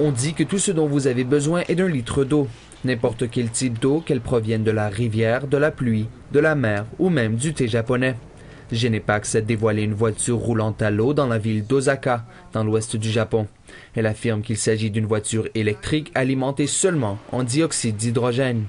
On dit que tout ce dont vous avez besoin est d'un litre d'eau. N'importe quel type d'eau, qu'elle provienne de la rivière, de la pluie, de la mer ou même du thé japonais. Genepax a dévoilé une voiture roulante à l'eau dans la ville d'Osaka, dans l'ouest du Japon. Elle affirme qu'il s'agit d'une voiture électrique alimentée seulement en dioxyde d'hydrogène.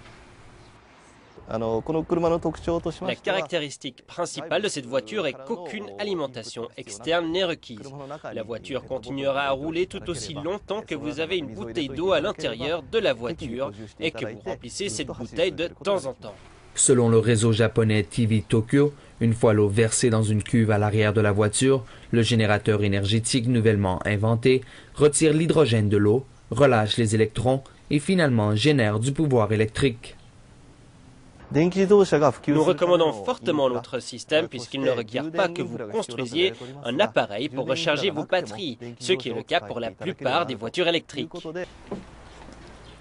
La caractéristique principale de cette voiture est qu'aucune alimentation externe n'est requise. La voiture continuera à rouler tout aussi longtemps que vous avez une bouteille d'eau à l'intérieur de la voiture et que vous remplissez cette bouteille de temps en temps. Selon le réseau japonais TV Tokyo, une fois l'eau versée dans une cuve à l'arrière de la voiture, le générateur énergétique nouvellement inventé retire l'hydrogène de l'eau, relâche les électrons et finalement génère du pouvoir électrique. Nous recommandons fortement notre système puisqu'il ne requiert pas que vous construisiez un appareil pour recharger vos batteries, ce qui est le cas pour la plupart des voitures électriques.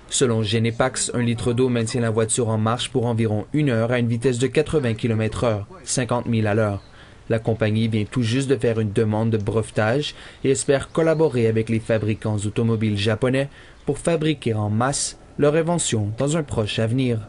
Selon Genepax, un litre d'eau maintient la voiture en marche pour environ 1 heure à une vitesse de 80 km/h, 50 000 à l'heure. La compagnie vient tout juste de faire une demande de brevetage et espère collaborer avec les fabricants automobiles japonais pour fabriquer en masse leur invention dans un proche avenir.